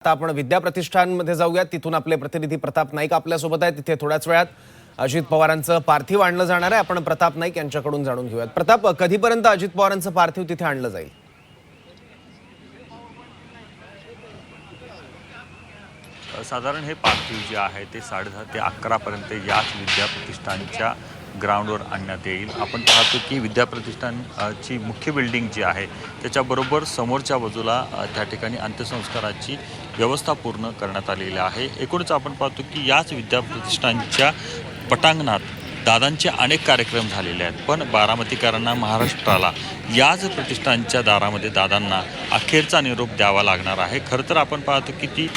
आता आपण विद्या प्रतिष्ठानमध्ये जाऊयात। तिथून आपले प्रतिनिधी प्रताप नाईक आपल्यासोबत आहेत। तिथे थोड्याच वेळात अजित पवारांचं पार्थिव आणलं जाणार आहे। आपण प्रताप नाईक यांच्याकडून जाणून घेऊयात। प्रताप, कधीपर्यंत अजित पवारांचं पार्थिव तिथे आणलं जाईल? साधारण हे पार्थिव जे आहे ते 10:30 ते 11 पर्यंत याच विद्या प्रतिष्ठानच्या ग्राउंडवर आणण्यात येईल। आपण पाहतो की विद्या प्रतिष्ठानची मुख्य बिल्डिंग जी आहे त्याच्याबरोबर समोरच्या बाजूला त्या ठिकाणी अंत्यसंस्काराची व्यवस्था पूर्ण करण्यात आलेली आहे। एकूणच आपण पाहतो की याच विद्या प्रतिष्ठानच्या पटांगणात दादांचे अनेक कार्यक्रम झालेले आहेत, पण बारामतीकरांना, महाराष्ट्राला याच प्रतिष्ठानच्या दारामध्ये दादांना अखेरचा निरोप द्यावा लागणार आहे। खरं तर आपण पाहतो की ती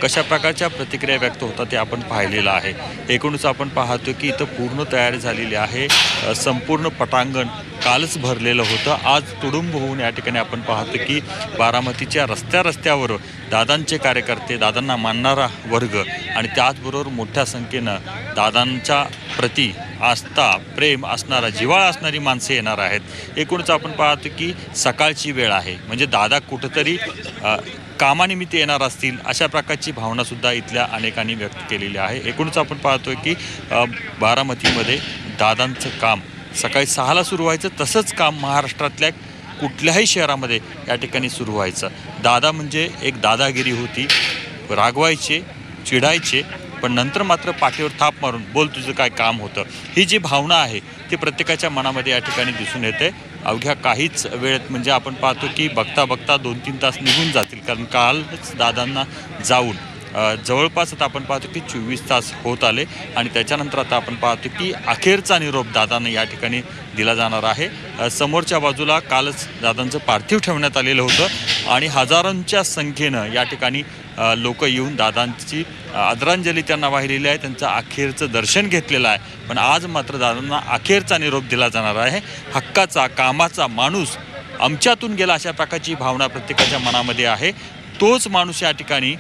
कशा प्रकारच्या प्रतिक्रिया व्यक्त होतात ते आपण पाहिलेलं आहे। एकूणच आपण पाहतो की इथं पूर्ण तयारी झालेली आहे। संपूर्ण पटांगण कालच भरलेलं होतं। आज तुडुंब होऊन या ठिकाणी आपण पाहतो की बारामतीच्या रस्त्यावर दादांचे कार्यकर्ते, दादांना मानणारा वर्ग आणि त्याचबरोबर मोठ्या संख्येनं दादांच्या प्रति आस्था, प्रेम असणारा, जिव्हाळा असणारी माणसे येणार आहेत। एकूणच आपण पाहतो की सकाळची वेळ आहे, म्हणजे दादा कुठंतरी कामानिमित्त येणार असतील अशा प्रकारची भावनासुद्धा इथल्या अनेकांनी व्यक्त केलेली आहे। एकूणच आपण पाहतोय की बारामतीमध्ये दादांचं काम सकाळी 6ला सुरू व्हायचं, तसंच काम महाराष्ट्रातल्या कुठल्याही शहरामध्ये या ठिकाणी सुरू व्हायचं। दादा म्हणजे एक दादागिरी होती, रागवायचे, चिडायचे, पण नंतर मात्र पाठीवर थाप मारून बोल तुझं काय काम होतं, ही जी भावना आहे ती प्रत्येकाच्या मनामध्ये या ठिकाणी दिसून येते। अवघ्या काहीच वेळेत म्हणजे आपण पाहतो की बघता 2-3 तास निघून जातील, कारण कालच दादांना जाऊन जवळपास आता आपण पाहतो की 24 तास होत आले आणि त्याच्यानंतर आता आपण पाहतो की अखेरचा निरोप दादांना या ठिकाणी दिला जाणार आहे। समोरच्या बाजूला कालच दादांचं पार्थिव ठेवण्यात आलेलं होतं आणि हजारोंच्या संख्येनं या ठिकाणी लोक येऊन दादांची आदरांजली त्यांना वाहिलेली आहे, त्यांचं अखेरचं दर्शन घेतलेलं आहे। पण आज मात्र दादांना अखेरचा निरोप दिला जाणार आहे। हक्काचा, कामाचा माणूस आमच्यातून गेला अशा प्रकारची भावना प्रत्येकाच्या मनामध्ये आहे। तोच माणूस या ठिकाणी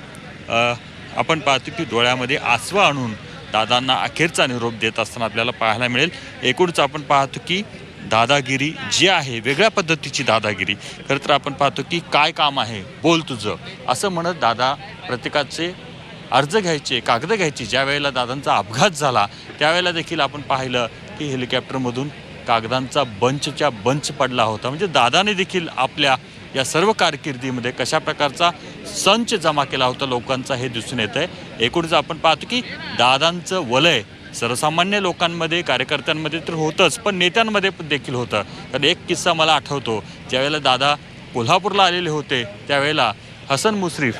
आपण पाहतो की डोळ्यामध्ये आसवा आणून दादांना अखेरचा निरोप देत असताना आपल्याला पाहायला मिळेल। एकूणच आपण पाहतो की दादागिरी जी आहे, वेगळ्या पद्धतीची दादागिरी। खरं तर आपण पाहतो की काय काम आहे बोल तुझं, असं म्हणत दादा प्रत्येकाचे अर्ज घ्यायचे, कागद घ्यायची। ज्या वेळेला दादांचा अपघात झाला त्यावेळेला देखील आपण पाहिलं की हेलिकॉप्टरमधून कागदांचा बंच पडला होता। म्हणजे दादाने देखील आपल्या या सर्व कारकिर्दीमध्ये कशा प्रकारचा संच जमा केला होता लोकांचा हे दिसून येतं आहे। एकूणच आपण पाहतो की दादांचं वलय सर्वसामान्य लोकांमध्ये, कार्यकर्त्यांमध्ये तर होतंच, पण नेत्यांमध्ये देखील होतं। तर एक किस्सा मला आठवतो, ज्यावेळेला दादा कोल्हापूरला आलेले होते त्यावेळेला हसन मुश्रीफ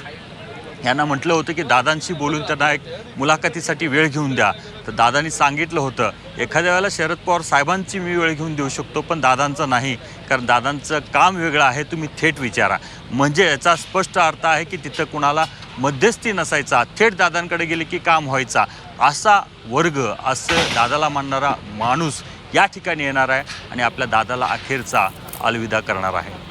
यांना म्हटलं होतं की दादांशी बोलून त्यांना एक मुलाखतीसाठी वेळ घेऊन द्या। तर दादांनी सांगितलं होतं एखाद्या वेळेला शरद पवार साहेबांची मी वेळ घेऊन देऊ शकतो, पण दादांचं नाही, कारण दादांचं काम वेगळं आहे, तुम्ही थेट विचारा। म्हणजे याचा स्पष्ट अर्थ आहे की तिथं कुणाला मध्यस्थी नसायचा, थेट दादांकडे गेले की काम व्हायचा। असा वर्ग, असं दादाला मानणारा माणूस या ठिकाणी येणार आहे आणि आपल्या दादाला अखेरचा अलविदा करणार आहे।